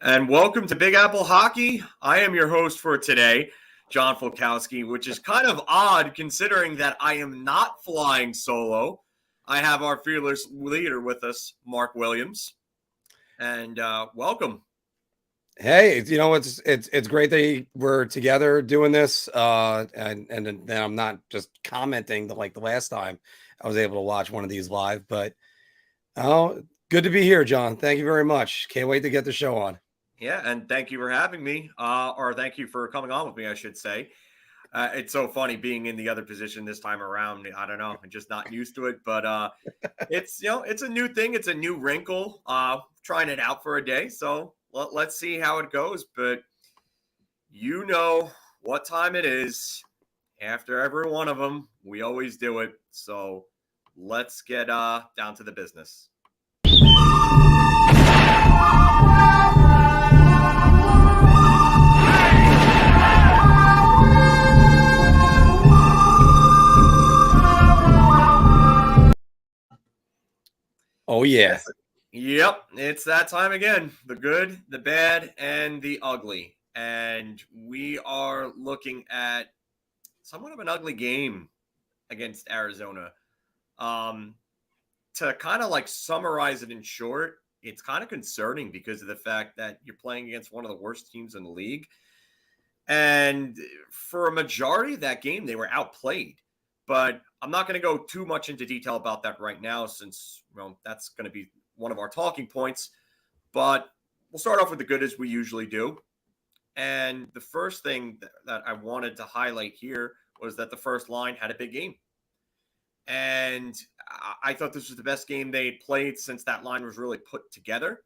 And welcome to Big Apple Hockey. I am your host for today, John Fulkowski, which is kind of odd considering that I am not flying solo. I have our fearless leader with us, Mark Williams. And welcome. Hey, it's great that we're together doing this. And I'm not just commenting like the last time I was able to watch one of these live, but good to be here, John. Thank you very much. Can't wait to get the show on. Yeah, and thank you for having me, or thank you for coming on with me, I should say. It's so funny being in the other position this time around. I don't know, I'm just not used to it, but it's it's a new thing. It's a new wrinkle. Trying it out for a day, so let's see how it goes. But you know what time it is. After every one of them, we always do it. So let's get down to the business. Oh, yeah. Yep, it's that time again. The good, the bad, and the ugly. And we are looking at somewhat of an ugly game against Arizona. To kind of like summarize it in short, it's kind of concerning because of the fact that you're playing against one of the worst teams in the league. And for a majority of that game, they were outplayed. But I'm not going to go too much into detail about that right now since, that's going to be one of our talking points. But we'll start off with the good as we usually do. And the first thing that I wanted to highlight here was that the first line had a big game. And I thought this was the best game they had played since that line was really put together.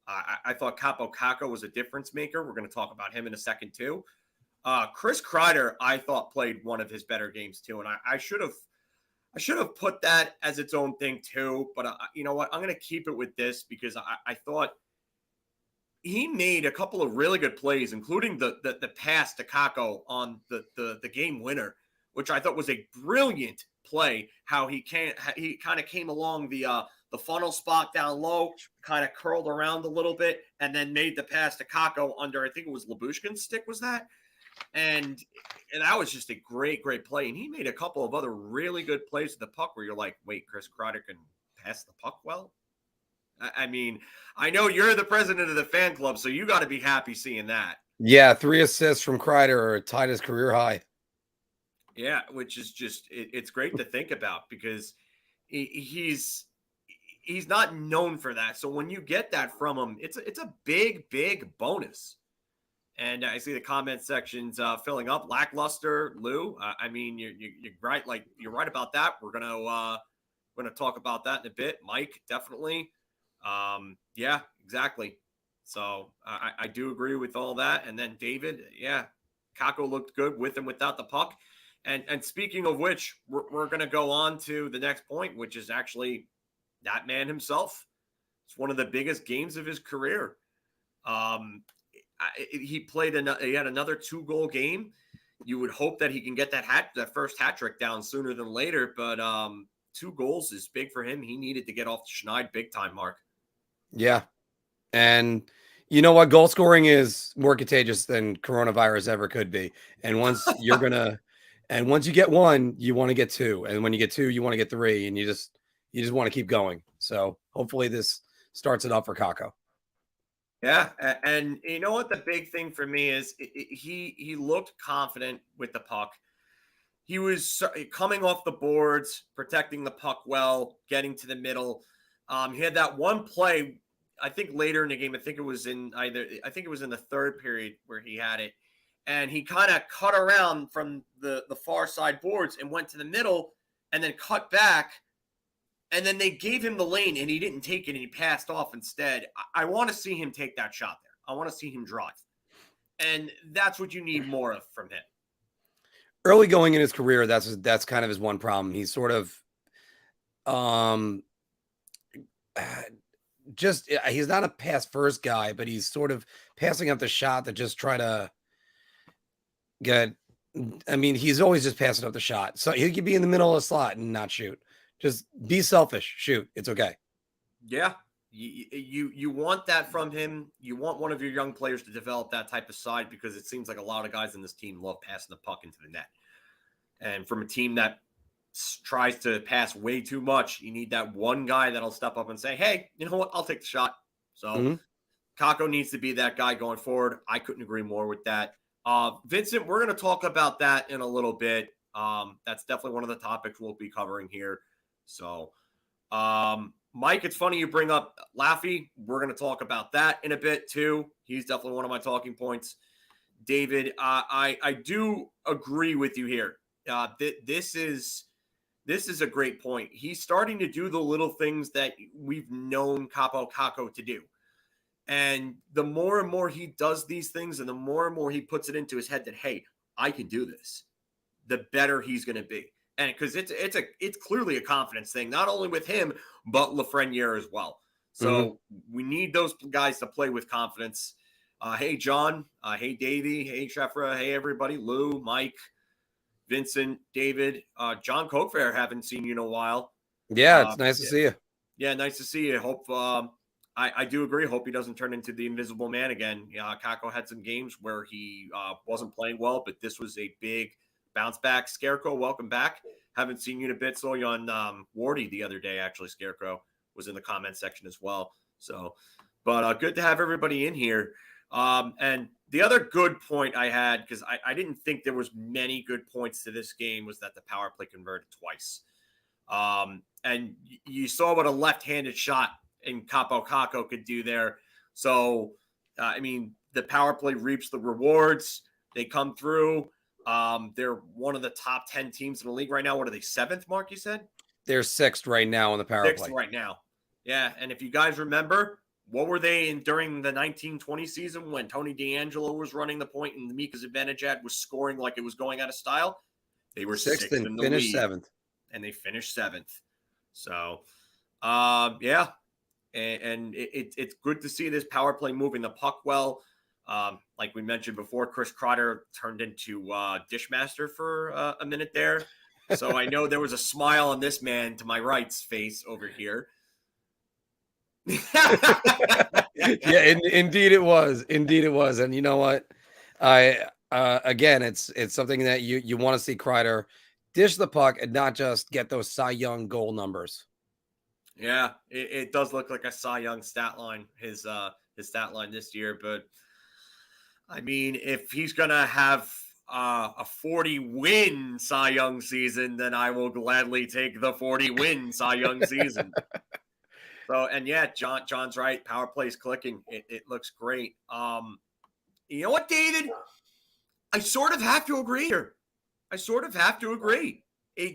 I thought Kakko was a difference maker. We're going to talk about him in a second too. Chris Kreider, I thought, played one of his better games too, and I should have put that as its own thing too. But you know what? I'm going to keep it with this because I thought he made a couple of really good plays, including the pass to Kakko on the game winner, which I thought was a brilliant play. How he kind of came along the funnel spot down low, kind of curled around a little bit, and then made the pass to Kakko under, I think it was Labushkin's stick, was that? And that was just a great, great play. And he made a couple of other really good plays with the puck where you're like, wait, Chris Kreider can pass the puck well? I mean, I know you're the president of the fan club, so you got to be happy seeing that. Yeah, 3 assists from Kreider tied his career high. Yeah, which is just, it's great to think about because he's not known for that. So when you get that from him, it's a big, big bonus. And I see the comment sections filling up. Lackluster, Lou. I mean, you're right. Like you're right about that. We're gonna talk about that in a bit. Mike, definitely. Yeah, exactly. So I do agree with all that. And then David, yeah, Kakko looked good with and without the puck. And speaking of which, we're gonna go on to the next point, which is actually that man himself. It's one of the biggest games of his career. He had another 2-goal game. You would hope that he can get that first hat trick down sooner than later, but 2 goals is big for him. He needed to get off the schneid big time, Mark. Yeah. And you know what? Goal scoring is more contagious than coronavirus ever could be. And once you get 1, you want to get 2. And when you get 2, you want to get 3, and you just want to keep going. So hopefully this starts it up for Kakko. Yeah, and you know what the big thing for me is he looked confident with the puck. He was coming off the boards, protecting the puck well, getting to the middle. He had that one play, I think later in the game. I think it was in the third period where he had it, and he kind of cut around from the far side boards and went to the middle, and then cut back. And then they gave him the lane, and he didn't take it, and he passed off instead. I want to see him take that shot there. I want to see him drive. And that's what you need more of from him. Early going in his career, that's kind of his one problem. He's sort of he's not a pass first guy, but he's sort of passing up the shot to just try to get. I mean, he's always just passing up the shot. So he could be in the middle of the slot and not shoot. Just be selfish. Shoot. It's okay. Yeah. You want that from him. You want one of your young players to develop that type of side, because it seems like a lot of guys in this team love passing the puck into the net. And from a team that tries to pass way too much, you need that one guy that'll step up and say, hey, you know what? I'll take the shot. So Kakko needs to be that guy going forward. I couldn't agree more with that. Vincent, we're going to talk about that in a little bit. That's definitely one of the topics we'll be covering here. So, Mike, it's funny you bring up Laffy. We're going to talk about that in a bit too. He's definitely one of my talking points. David, I do agree with you here. This is a great point. He's starting to do the little things that we've known Kakko to do. And the more and more he does these things, and the more and more he puts it into his head that, hey, I can do this, the better he's going to be. And because it's clearly a confidence thing, not only with him, but Lafreniere as well. So we need those guys to play with confidence. Hey, John. Hey, Davey. Hey, Shefra. Hey, everybody. Lou, Mike, Vincent, David, John Cokefair. Haven't seen you in a while. Yeah, it's nice to see you. Yeah, nice to see you. Hope I do agree. Hope he doesn't turn into the invisible man again. Kakko had some games where he wasn't playing well, but this was a big bounce back. Scarecrow, welcome back. Haven't seen you in a bit. Saw you on Wardy the other day. Actually, Scarecrow was in the comment section as well. So, but good to have everybody in here. And the other good point I had, because I didn't think there was many good points to this game, was that the power play converted twice. And you saw what a left-handed shot in Kakko could do there. So, I mean, the power play reaps the rewards. They come through. They're one of the top 10 teams in the league right now. What are they, 7th, Mark, you said? They're 6th right now on the power play. 6th right now. Yeah, and if you guys remember, what were they in during the 1920 season when Tony DeAngelo was running the point and Mika Zibanejad was scoring like it was going out of style? They were 6th and in the finished league, 7th. And they finished 7th. So, yeah. And it's good to see this power play moving the puck well. Like we mentioned before, Chris Kreider turned into Dishmaster for a minute there. So I know there was a smile on this man to my right's face over here. Yeah, indeed it was. Indeed it was. And you know what? Again, it's something that you want to see Kreider dish the puck and not just get those Cy Young goal numbers. Yeah, it does look like a Cy Young stat line, his stat line this year. But I mean, if he's gonna have a 40-win Cy Young season, then I will gladly take the 40-win Cy Young season. So, and yeah, John's right. Power play's clicking. It looks great. You know what, David? I sort of have to agree here.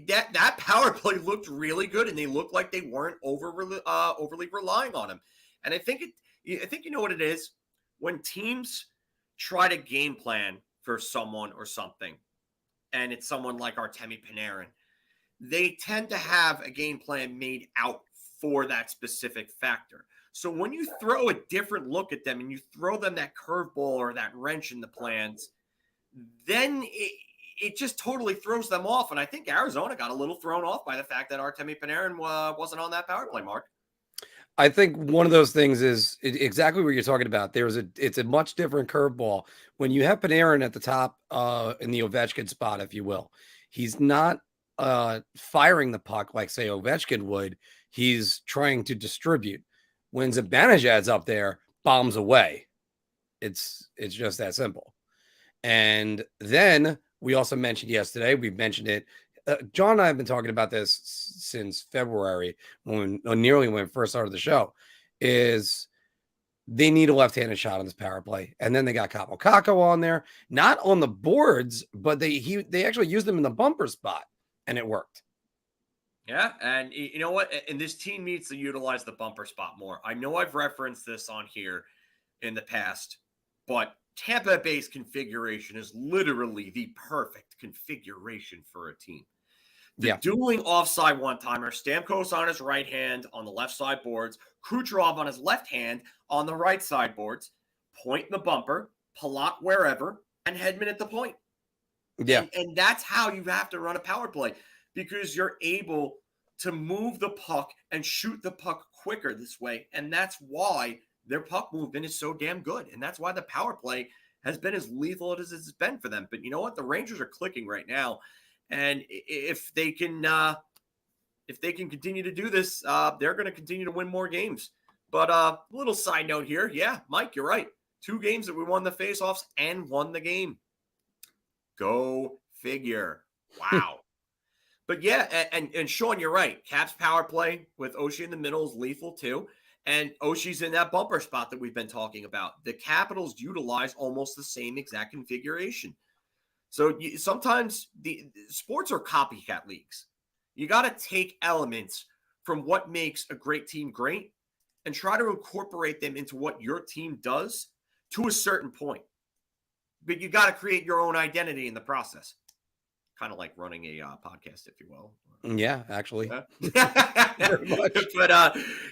That power play looked really good, and they looked like they weren't overly relying on him. And I think you know what it is? When teams try to game plan for someone or something, and it's someone like Artemi Panarin, they tend to have a game plan made out for that specific factor. So when you throw a different look at them and you throw them that curveball or that wrench in the plans, then it just totally throws them off. And I think Arizona got a little thrown off by the fact that Artemi Panarin wasn't on that power play, Mark. I think one of those things is exactly what you're talking about. It's a much different curveball when you have Panarin at the top in the Ovechkin spot, if you will. He's not firing the puck like, say, Ovechkin would. He's trying to distribute. When Zibanejad's up there, bombs away. It's just that simple. And then we also mentioned yesterday, we mentioned it. John and I have been talking about this since February, when we first started the show, is they need a left-handed shot on this power play. And then they got Kakko on there, not on the boards, but they actually used them in the bumper spot, and it worked. Yeah, and you know what? And this team needs to utilize the bumper spot more. I know I've referenced this on here in the past, but Tampa Bay's configuration is literally the perfect configuration for a team. The dueling offside one-timer, Stamkos on his right hand on the left side boards, Kucherov on his left hand on the right side boards, point in the bumper, Pullock wherever, and Hedman at the point. Yeah. And that's how you have to run a power play, because you're able to move the puck and shoot the puck quicker this way. And that's why their puck movement is so damn good. And that's why the power play has been as lethal as it's been for them. But you know what? The Rangers are clicking right now. And if they can continue to do this, they're going to continue to win more games. But a little side note here. Yeah, Mike, you're right. 2 games that we won the faceoffs and won the game. Go figure. Wow. But yeah, and Sean, you're right. Caps power play with Oshie in the middle is lethal too. And Oshie's in that bumper spot that we've been talking about. The Capitals utilize almost the same exact configuration. So sometimes the sports are copycat leagues. You got to take elements from what makes a great team great and try to incorporate them into what your team does to a certain point. But you got to create your own identity in the process. Kind of like running a podcast, if you will. Yeah, actually.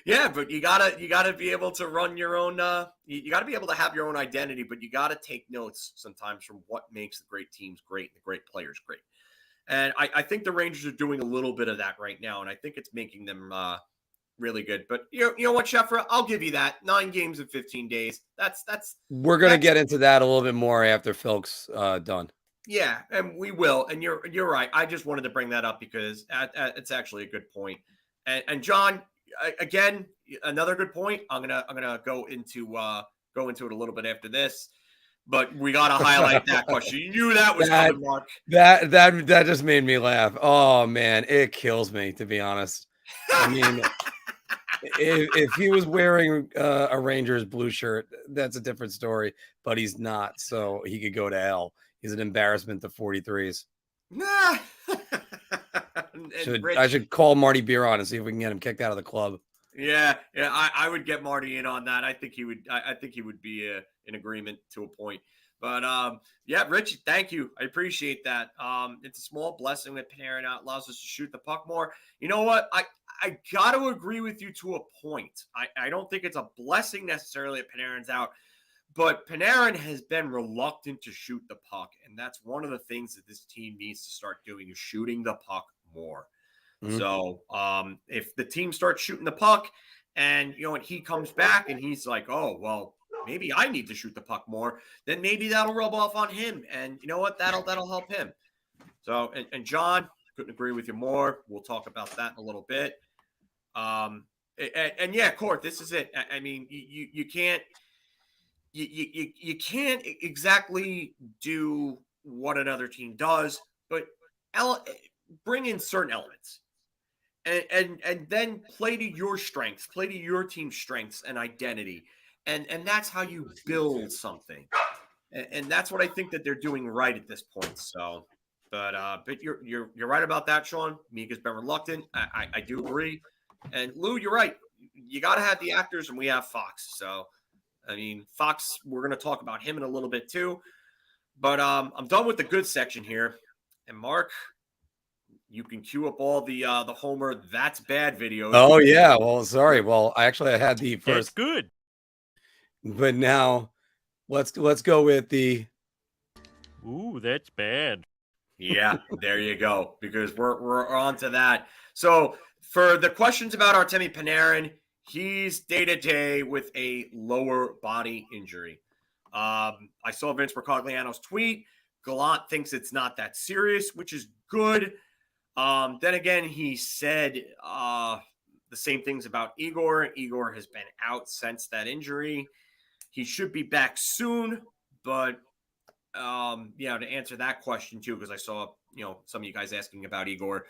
Yeah. But you gotta be able to run your own. You got to be able to have your own identity, but you got to take notes sometimes from what makes the great teams great, and the great players great. And I think the Rangers are doing a little bit of that right now, and I think it's making them really good. But you know what, Sheffra, I'll give you that. 9 games in 15 days. That's. We're gonna get into that a little bit more after Filk's done. Yeah, and we will. And you're right. I just wanted to bring that up because it's actually a good point. And John, again, another good point. I'm gonna go into it a little bit after this, but we gotta highlight that question. You knew that was coming, Mark. That just made me laugh. Oh man, it kills me, to be honest. I mean, if he was wearing a Rangers blue shirt, that's a different story. But he's not, so he could go to hell. He's an embarrassment to 43s. Nah. I should call Marty Beer on and see if we can get him kicked out of the club. Yeah. I would get Marty in on that. I think he would. I think he would be in agreement to a point. But yeah, Rich, thank you. I appreciate that. It's a small blessing that Panarin allows us to shoot the puck more. You know what? I got to agree with you to a point. I don't think it's a blessing necessarily that Panarin's out. But Panarin has been reluctant to shoot the puck, and that's one of the things that this team needs to start doing is shooting the puck more. Mm-hmm. So if the team starts shooting the puck and, and he comes back and he's like, oh, well, maybe I need to shoot the puck more, then maybe that'll rub off on him. And you know what? That'll help him. So, and John, couldn't agree with you more. We'll talk about that in a little bit. And yeah, Court, this is it. I mean, you can't. You can't exactly do what another team does, but bring in certain elements and then play to your strengths, play to your team's strengths and identity. And that's how you build something. And that's what I think that they're doing right at this point. So, but you're right about that, Sean. Mika's been reluctant. I do agree. And Lou, you're right. You got to have the actors, and we have Fox. So, I mean, Fox, we're going to talk about him in a little bit too. But I'm done with the good section here. And Mark, you can cue up all the Homer That's Bad videos. Oh, yeah. Well, sorry. Well, I had the first. That's good. But now let's go with the. Ooh, that's bad. Yeah, there you go. Because we're on to that. So for the questions about Artemi Panarin, he's day-to-day with a lower body injury. I saw Vince Mercogliano's tweet. Gallant thinks it's not that serious, which is good. Then again, he said the same things about Igor. Igor has been out since that injury. He should be back soon, but to answer that question too, because I saw some of you guys asking about Igor.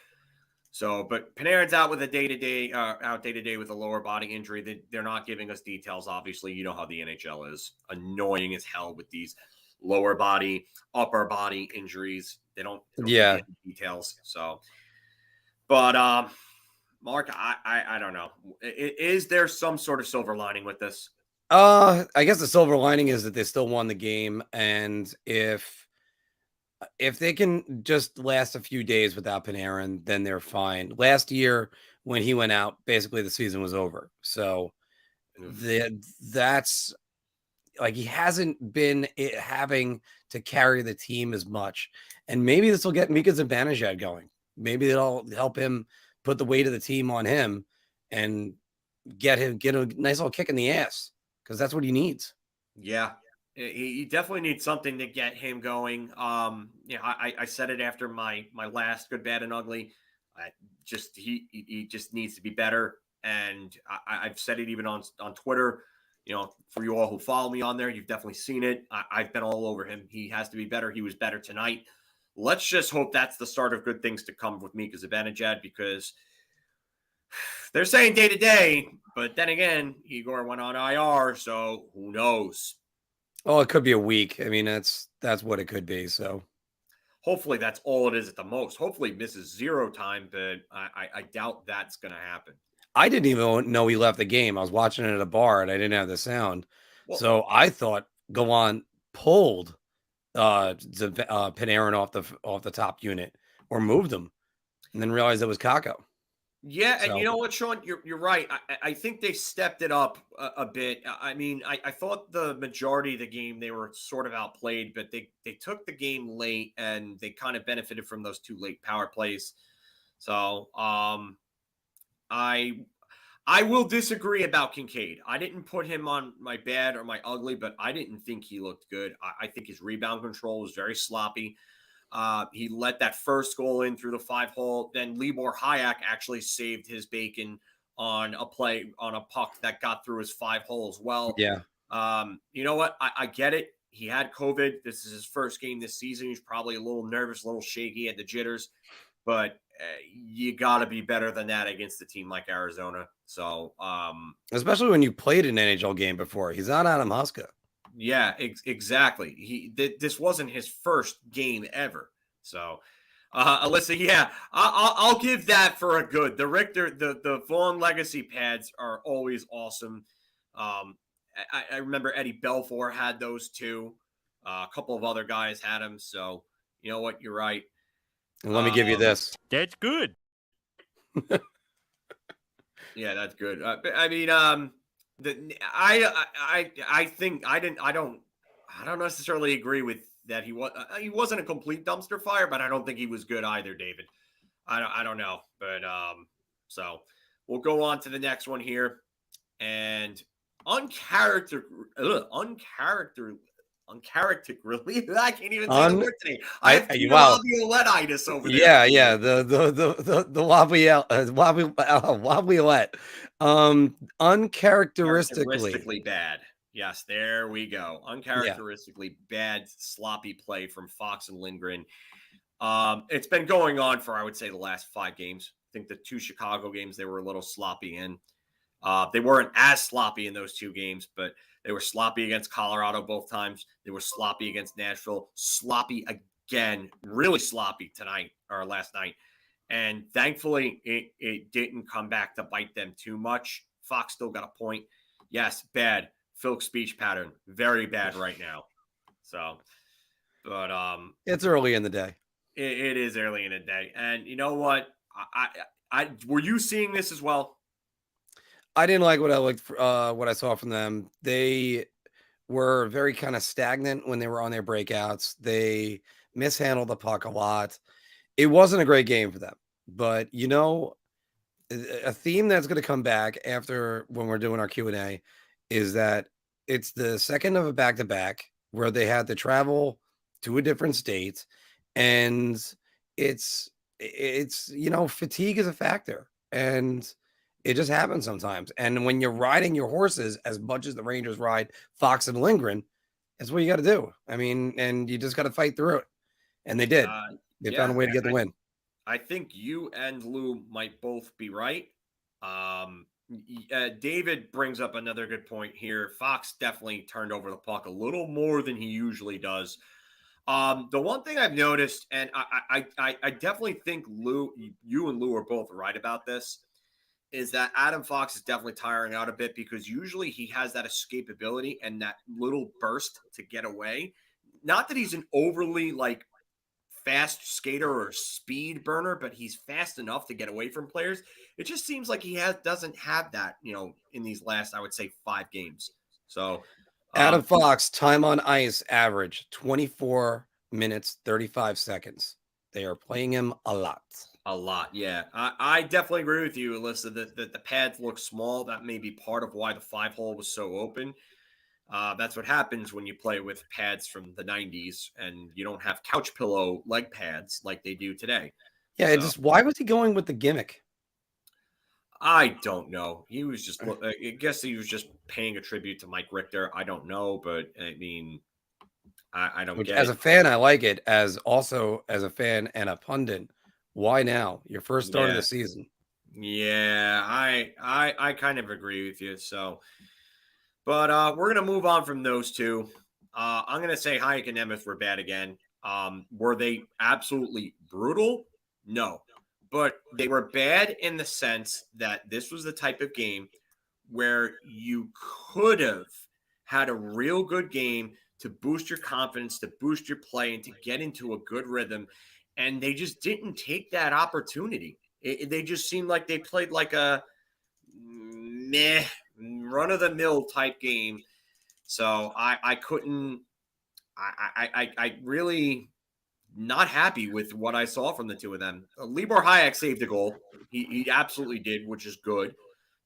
So, but Panarin's out with a day-to-day with a lower body injury. They're not giving us details. Obviously, you know how the NHL is annoying as hell with these lower body, upper body injuries. They don't give details. So, but Mark, I don't know. Is there some sort of silver lining with this? I guess the silver lining is that they still won the game, and if they can just last a few days without Panarin, then they're fine. Last year, when he went out, basically the season was over. So that's like he hasn't been having to carry the team as much. And maybe this will get Mika Zibanejad going. Maybe it'll help him put the weight of the team on him. And get a nice little kick in the ass, because that's what he needs. Yeah. He definitely needs something to get him going. I said it after my last good, bad, and ugly. He just needs to be better, and I've said it even on Twitter. For you all who follow me on there, you've definitely seen it. I've been all over him. He has to be better. He was better tonight. Let's just hope that's the start of good things to come with Mika Zibanejad, because they're saying day to day, but then again, Igor went on IR, so who knows? Oh, it could be a week. I mean, that's what it could be. So hopefully that's all it is at the most. Hopefully he misses 0 time, but I doubt that's going to happen. I didn't even know he left the game. I was watching it at a bar and I didn't have the sound. Well, so I thought Gowan pulled Panarin off the top unit or moved him, and then realized it was Kakko. Yeah, and you know what, Sean? You're right. I think they stepped it up a bit. I mean, I thought the majority of the game they were sort of outplayed, but they took the game late and they kind of benefited from those 2 late power plays. So I will disagree about Kincaid. I didn't put him on my bad or my ugly, but I didn't think he looked good. I think his rebound control was very sloppy. He let that first goal in through the 5-hole. Then Libor Hayek actually saved his bacon on a play on a puck that got through his 5-hole as well. Yeah. You know what? I get it. He had COVID. This is his first game this season. He's probably a little nervous, a little shaky, had the jitters, but you got to be better than that against a team like Arizona. So, especially when you played an NHL game before, he's not Adam Huska. Yeah, exactly. This wasn't his first game ever. So, Alyssa, yeah, I'll give that for a good. The Richter, the Vaughn Legacy pads are always awesome. I remember Eddie Belfour had those too. A couple of other guys had them. So, you know what? You're right. And let me give you this. That's good. Yeah, that's good. I mean, I think I don't necessarily agree with that. He wasn't a complete dumpster fire, but I don't think he was good either, David. I don't know, but so we'll go on to the next one here, and uncharacteristically, I can't even say the word today. I have wobbly-itis over there. Yeah, the wobbly-let. Uncharacteristically bad. Yes, there we go. Uncharacteristically bad, sloppy play from Fox and Lindgren. It's been going on for, I would say, the last 5 games. I think the 2 Chicago games, they were a little sloppy in. They weren't as sloppy in those 2 games, but they were sloppy against Colorado both times. They were sloppy against Nashville. Sloppy again. Really sloppy tonight or last night. And thankfully, it didn't come back to bite them too much. Fox still got a point. Yes, bad. Filk speech pattern. Very bad right now. So, but it's early in the day. It is early in the day. And you know what? I were you seeing this as well? I didn't like what I saw from them. They were very kind of stagnant when they were on their breakouts. They mishandled the puck a lot. It wasn't a great game for them. But, a theme that's going to come back after when we're doing our Q&A is that it's the second of a back-to-back where they had to travel to a different state. And it's fatigue is a factor. And it just happens sometimes. And when you're riding your horses as much as the Rangers ride Fox and Lindgren, that's what you got to do. I mean, and you just got to fight through it. And they did. They found a way to get the win. I think you and Lou might both be right. David brings up another good point here. Fox definitely turned over the puck a little more than he usually does. The one thing I've noticed, and I definitely think you and Lou are both right about this, is that Adam Fox is definitely tiring out a bit, because usually he has that escapability and that little burst to get away. Not that he's an overly fast skater or speed burner, but he's fast enough to get away from players. It just seems like he doesn't have that, in these last, I would say, 5 games. So Adam Fox, time on ice average 24 minutes, 35 seconds. They are playing him a lot. A lot, yeah. I definitely agree with you, Alyssa, that the pads look small. That may be part of why the 5-hole was so open. That's what happens when you play with pads from the 90s and you don't have couch pillow leg pads like they do today. Yeah, So just why was he going with the gimmick? I don't know. He was just, I guess he was just paying a tribute to Mike Richter. I don't know, but I mean, I don't Which, get as it. a fan, I like it. As a fan and a pundit, why now? Your first start of the Yeah. season. Yeah, I kind of agree with you. So, but we're gonna move on from those two. I'm gonna say Hayek and Nemeth were bad again. Were they absolutely brutal? No, but they were bad in the sense that this was the type of game where you could have had a real good game to boost your confidence, to boost your play, and to get into a good rhythm. And they just didn't take that opportunity. They just seemed like they played like a meh, run of the mill type game. So I couldn't, I really not happy with what I saw from the two of them. Libor Hayek saved a goal. He absolutely did, which is good.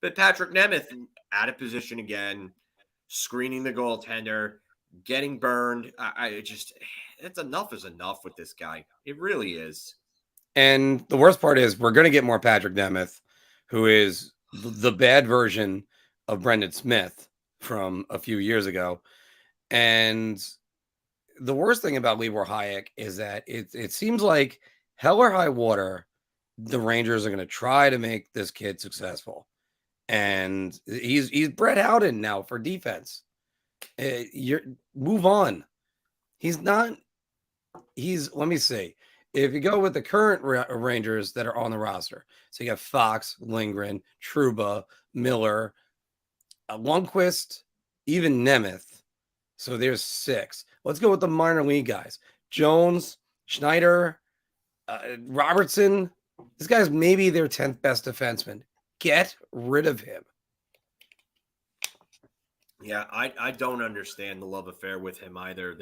But Patrick Nemeth out of position again, screening the goaltender, getting burned. I just, it's enough is enough with this guy. It really is. And the worst part is we're going to get more Patrick Nemeth, who is the bad version of Brendan Smith from a few years ago. And the worst thing about Libor Hayek is that it seems like hell or high water, the Rangers are going to try to make this kid successful. And he's Brett Howden now for defense. You're move on. He's not. Let me see. If you go with the current Rangers that are on the roster, so you have Fox, Lindgren, Trouba, Miller, Lundqvist, even Nemeth. So there's 6. Let's go with the minor league guys: Jones, Schneider, Robertson. This guy's maybe their 10th best defenseman. Get rid of him. Yeah, I don't understand the love affair with him either.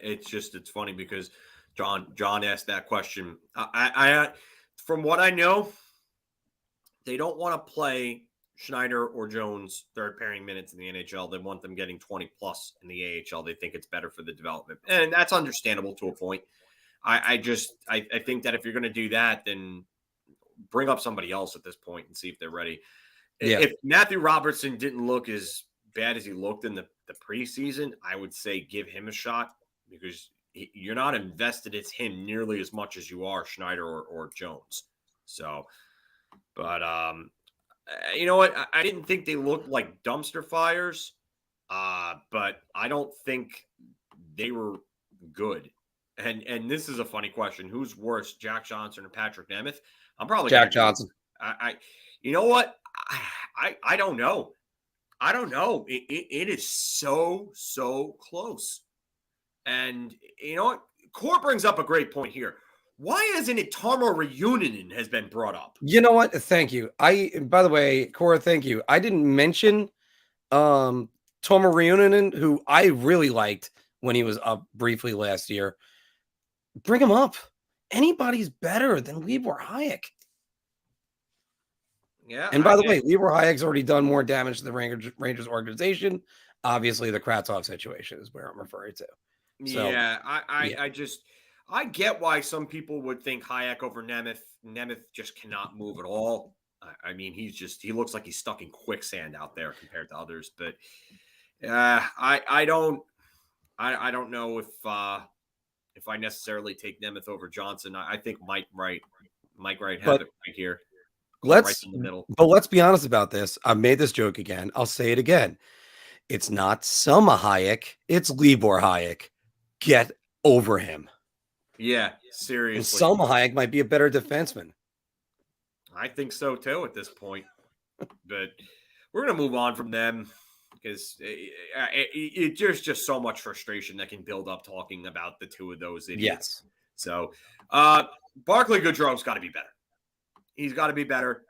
It's funny because John asked that question. I from what I know, they don't want to play Schneider or Jones third pairing minutes in the NHL. They want them getting 20 plus in the AHL. They think it's better for the development, and that's understandable to a point. I think that if you're going to do that, then bring up somebody else at this point and see if they're ready. Yeah. If Matthew Robertson didn't look as bad as he looked in the preseason, I would say give him a shot because you're not invested in him nearly as much as you are Schneider or Jones. So, but you know what? I didn't think they looked like dumpster fires, but I don't think they were good. And this is a funny question: who's worse, Jack Johnson or Patrick Nemeth? I'm probably Jack Johnson. You know what? I don't know. I don't know. It is so close. And you know what? Core brings up a great point here. Why isn't it Tarmo Reunion has been brought up? You know what? Thank you. By the way, Cora, thank you. I didn't mention Tomo Reunion, who I really liked when he was up briefly last year. Bring him up. Anybody's better than Libor Hayek. Yeah. And by the way, Libor Hayek's already done more damage to the Rangers organization. Obviously, the Kratov situation is where I'm referring to. So, yeah, I get why some people would think Hayek over Nemeth. Nemeth just cannot move at all. I mean, he looks like he's stuck in quicksand out there compared to others. But I don't know if I necessarily take Nemeth over Johnson. I think Mike Wright have it right here. Right in the middle. But let's be honest about this. I've made this joke again. I'll say it again. It's not Selma Hayek. It's Libor Hayek. Get over him. Yeah, seriously. And Selma Hayek might be a better defenseman. I think so too at this point. But we're going to move on from them because there's just so much frustration that can build up talking about the two of those idiots. Yes. So Barclay Goodrow's got to be better. He's got to be better.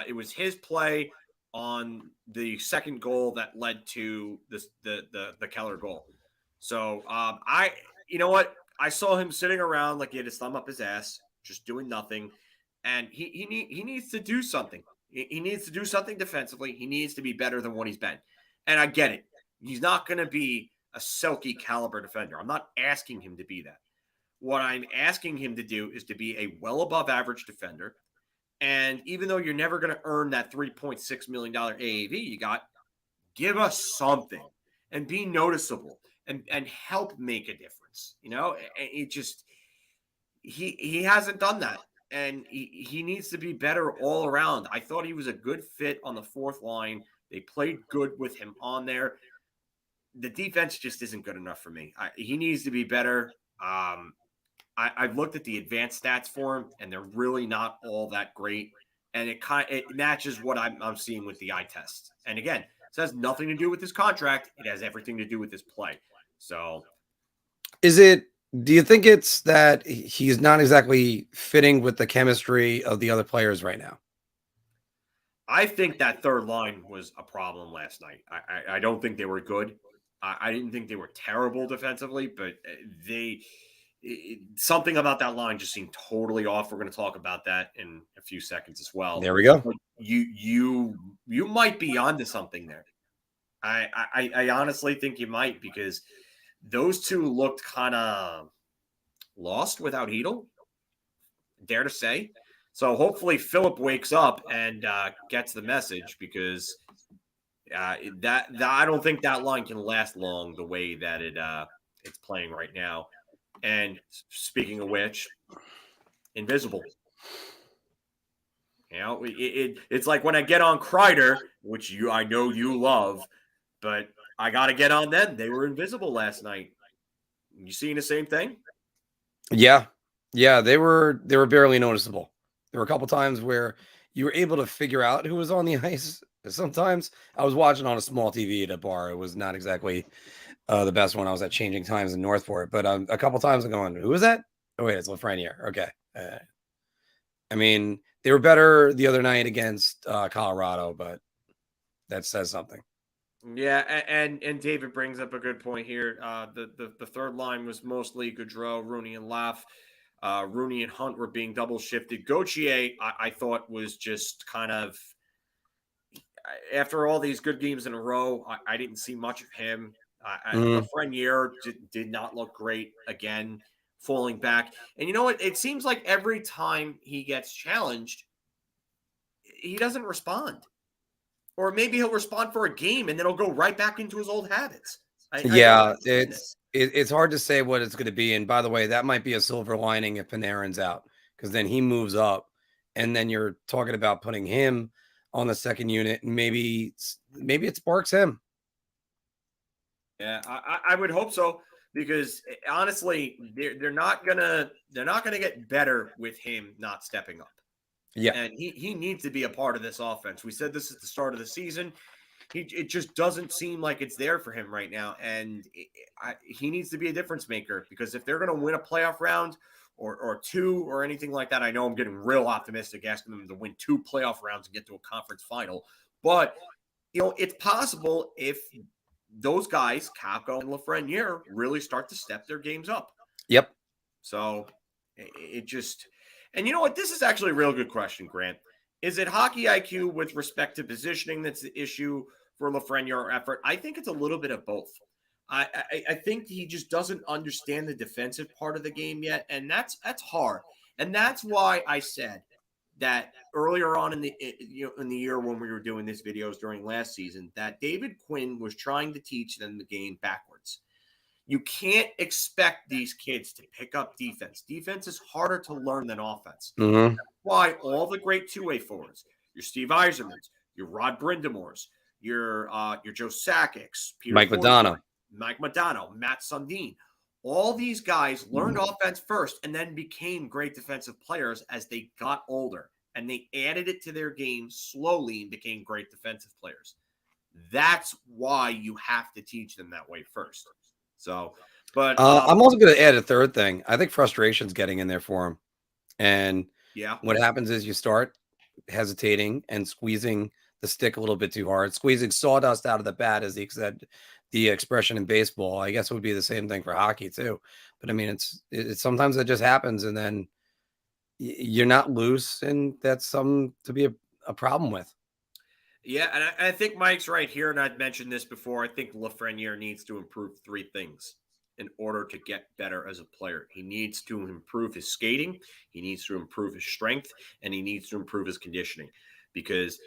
It was his play on the second goal that led to the Keller goal. So you know what? I saw him sitting around like he had his thumb up his ass, just doing nothing. And he needs to do something. He needs to do something defensively. He needs to be better than what he's been. And I get it. He's not going to be a Selke caliber defender. I'm not asking him to be that. What I'm asking him to do is to be a well above average defender. And even though you're never going to earn that $3.6 million AAV you got, give us something and be noticeable and help make a difference. You know, it just, he hasn't done that. And he needs to be better all around. I thought he was a good fit on the fourth line. They played good with him on there. The defense just isn't good enough for me. He needs to be better. I've looked at the advanced stats for him, and they're really not all that great. And it matches what I'm seeing with the eye test. And again, it has nothing to do with his contract. It has everything to do with his play. So, do you think it's that he's not exactly fitting with the chemistry of the other players right now? I think that third line was a problem last night. I don't think they were good. I didn't think they were terrible defensively, but something about that line just seemed totally off. We're going to talk about that in a few seconds as well. There we go. But you might be onto something there. I honestly think you might, because those two looked kind of lost without Chytil, dare to say. So hopefully FIlip wakes up and gets the message, because that I don't think that line can last long the way that it's playing right now. And speaking of which, invisible. You know, it's like when I get on Kreider, which I know you love, but I got to get on them. They were invisible last night. You seeing the same thing? Yeah, they were barely noticeable. There were a couple times where you were able to figure out who was on the ice. Sometimes I was watching on a small TV at a bar. It was not exactly the best one. I was at changing times in Northport, but a couple times I'm going, who is that? Oh wait, it's Lafreniere. Okay. I mean, they were better the other night against Colorado, but that says something. Yeah, and David brings up a good point here. The third line was mostly Goodrow, Rooney, and Laf. Rooney and Hunt were being double shifted. Gauthier, I thought, was just kind of, after all these good games in a row, I didn't see much of him. Lafreniere did not look great again, falling back. And you know what? It seems like every time he gets challenged, he doesn't respond. Or maybe he'll respond for a game and then he'll go right back into his old habits. It's hard to say what it's going to be. And by the way, that might be a silver lining if Panarin's out, because then he moves up, and then you're talking about putting him on the second unit, and maybe it sparks him. Yeah, I would hope so, because honestly, they're not gonna get better with him not stepping up. Yeah, and he needs to be a part of this offense. We said this at the start of the season. It just doesn't seem like it's there for him right now, and he needs to be a difference maker, because if they're going to win a playoff round or two or anything like that, I know I'm getting real optimistic asking them to win 2 playoff rounds and get to a conference final, but you know, it's possible if those guys, Kakko and Lafreniere, really start to step their games up. Yep. So it just. And you know what? This is actually a real good question, Grant. Is it hockey IQ with respect to positioning that's the issue for Lafreniere effort? I think it's a little bit of both. I think he just doesn't understand the defensive part of the game yet, and that's hard. And that's why I said that earlier on in the year when we were doing these videos during last season, that David Quinn was trying to teach them the game backwards. You can't expect these kids to pick up defense. Defense is harder to learn than offense. Mm-hmm. That's why all the great two-way forwards, your Steve Yzermans, your Rod Brindamores, your Joe Sakic's, Mike Modano, Matt Sundin, all these guys learned offense first and then became great defensive players as they got older. And they added it to their game slowly and became great defensive players. That's why you have to teach them that way first. So, but I'm also going to add a third thing. I think frustration's getting in there for him. And what happens is you start hesitating and squeezing the stick a little bit too hard, squeezing sawdust out of the bat, as he said, the expression in baseball. I guess it would be the same thing for hockey too. But I mean, it's sometimes it just happens, and then you're not loose, and that's something to be a problem with. Yeah, and I think Mike's right here, and I'd mentioned this before. I think Lafreniere needs to improve three things in order to get better as a player. He needs to improve his skating, he needs to improve his strength, and he needs to improve his conditioning, because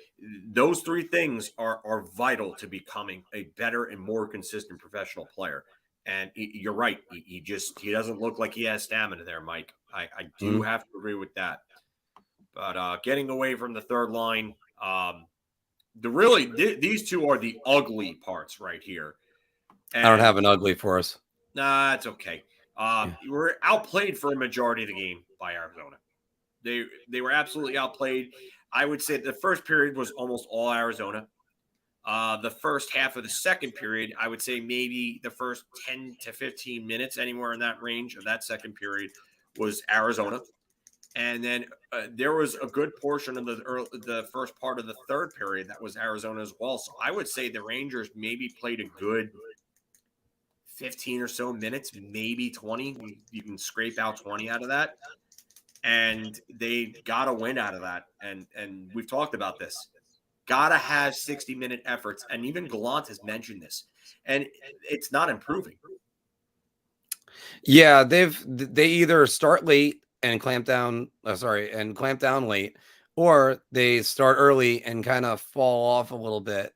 those three things are vital to becoming a better and more consistent professional player. And you're right. He doesn't look like he has stamina there, Mike. I do have to agree with that. But getting away from the third line, these two are the ugly parts right here. And I don't have an ugly for us. Nah, it's okay. You were outplayed for a majority of the game by Arizona. They were absolutely outplayed. I would say the first period was almost all Arizona. The first half of the second period, I would say maybe the first 10 to 15 minutes, anywhere in that range of that second period, was Arizona. And then there was a good portion of the first part of the third period that was Arizona as well. So I would say the Rangers maybe played a good 15 or so minutes, maybe 20. You can scrape out 20 out of that. And they got a win out of that. And we've talked about this. Gotta have 60-minute efforts. And even Gallant has mentioned this. And it's not improving. Yeah, they either start late and clamp down late, or they start early and kind of fall off a little bit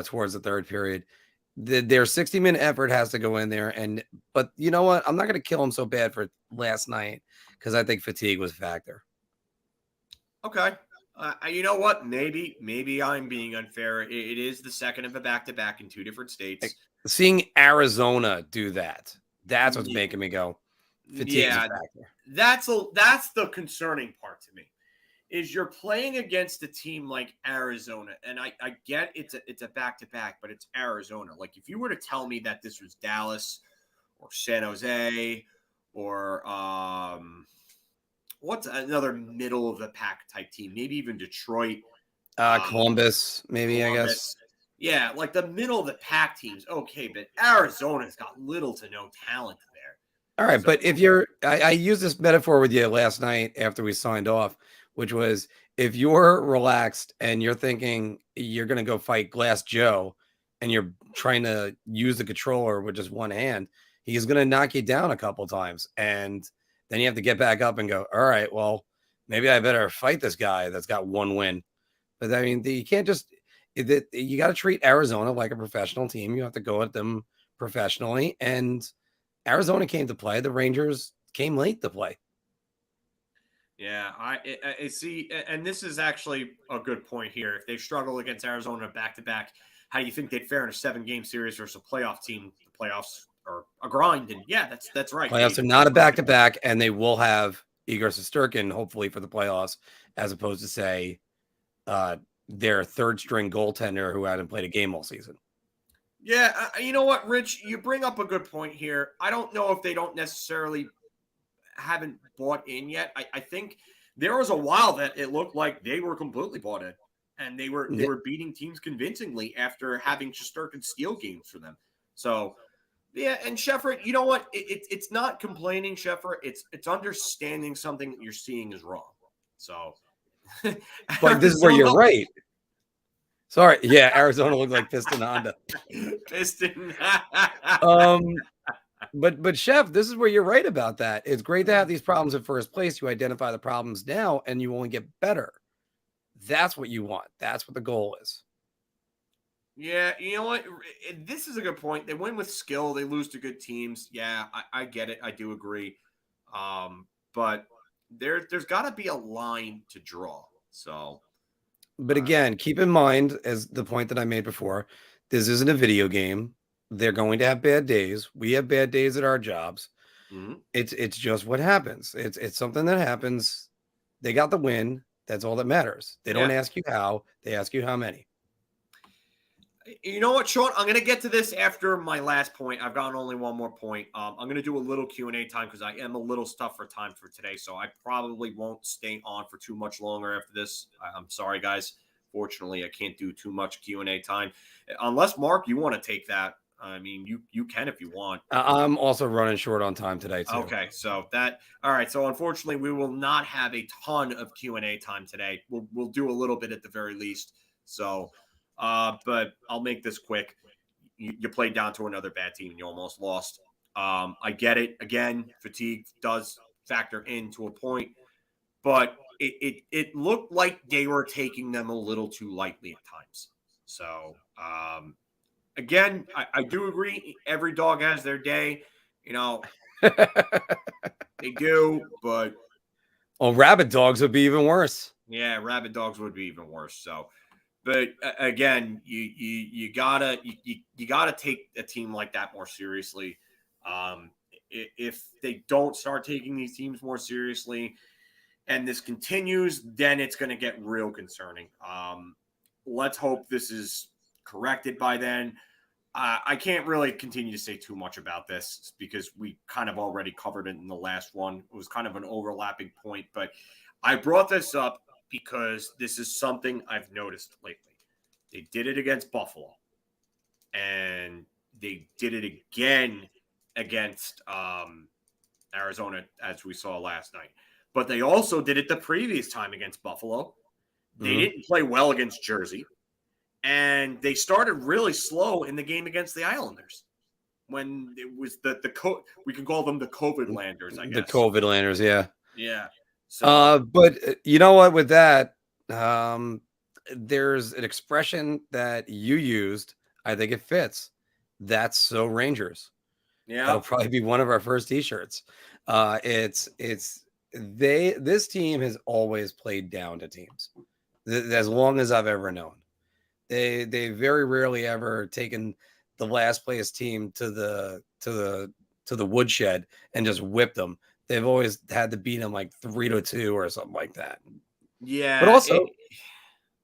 towards the third period. Their 60-minute effort has to go in there, but you know what? I'm not going to kill them so bad for last night because I think fatigue was a factor. Okay. You know what? Maybe I'm being unfair. It is the second of a back-to-back in two different states. Seeing Arizona do that's what's making me go. Fatigue is a factor. That's the concerning part to me. Is you're playing against a team like Arizona, and I get it's a back-to-back, but it's Arizona. Like, if you were to tell me that this was Dallas or San Jose or what's another middle of the pack type team, maybe even Detroit, Columbus, maybe. I guess. Yeah, like the middle of the pack teams, okay, but Arizona's got little to no talent there. All right, but if I used this metaphor with you last night after we signed off, which was if you're relaxed and you're thinking you're going to go fight Glass Joe and you're trying to use the controller with just one hand, he's going to knock you down a couple times. And then you have to get back up and go, all right, well, maybe I better fight this guy that's got one win. But I mean, you can't just, you got to treat Arizona like a professional team. You have to go at them professionally. And Arizona came to play. The Rangers came late to play. Yeah, I see. And this is actually a good point here. If they struggle against Arizona back-to-back, how do you think they'd fare in a 7-game series versus a playoff team? The playoffs are a grind. And yeah, that's right. Playoffs are not a back-to-back, and they will have Igor Shesterkin, hopefully, for the playoffs, as opposed to, say, their third-string goaltender who hadn't played a game all season. Yeah, you know what, Rich? You bring up a good point here. I don't know if they don't necessarily haven't bought in yet. I think there was a while that it looked like they were completely bought in, and they were beating teams convincingly after having Shesterkin steal games for them. So, yeah, and Sheffer, you know what? It's not complaining, Sheffer. It's understanding something that you're seeing is wrong. So, but this is where you're right. Sorry. Yeah, Arizona looked like Piston Honda. Piston. But Chef, this is where you're right about that. It's great to have these problems in first place. You identify the problems now, and you only get better. That's what you want. That's what the goal is. Yeah, you know what? This is a good point. They win with skill. They lose to good teams. Yeah, I get it. I do agree. But there's got to be a line to draw. So. But again, keep in mind, as the point that I made before, this isn't a video game. They're going to have bad days. We have bad days at our jobs. Mm-hmm. It's just what happens. It's something that happens. They got the win. That's all that matters. They don't ask you how. They ask you how many. You know what, Sean? I'm going to get to this after my last point. I've got only one more point. I'm going to do a little Q&A time because I am a little stuffed for time for today. So I probably won't stay on for too much longer after this. I'm sorry, guys. Fortunately, I can't do too much Q&A time. Unless, Mark, you want to take that. I mean, you can if you want. I'm also running short on time today too. Okay, so all right. So unfortunately, we will not have a ton of Q&A time today. We'll do a little bit at the very least. So, but I'll make this quick. You played down to another bad team and you almost lost. I get it. Again, fatigue does factor into a point, but it looked like they were taking them a little too lightly at times. So, again, I do agree. Every dog has their day. They do, but rabid dogs would be even worse. yeah, rabid dogs would be even worse. So, but again, you gotta take a team like that more seriously. If they don't start taking these teams more seriously, and this continues, then it's going to get real concerning. Let's hope this is corrected by then. I can't really continue to say too much about this because we kind of already covered it in the last one. It was kind of an overlapping point, but I brought this up because this is something I've noticed lately. They did it against Buffalo, and they did it again against Arizona, as we saw last night. But they also did it the previous time against Buffalo. They didn't play well against Jersey. And they started really slow in the game against the Islanders when it was we can call them the COVID landers, I guess. The COVID landers, yeah. Yeah. So, but you know what? With that, there's an expression that you used. I think it fits. That's so Rangers. yeah. That'll probably be one of our first T-shirts. This team has always played down to teams as long as I've ever known. They very rarely ever taken the last place team to the woodshed and just whipped them. They've always had to beat them like 3-2 or something like that. Yeah. But also,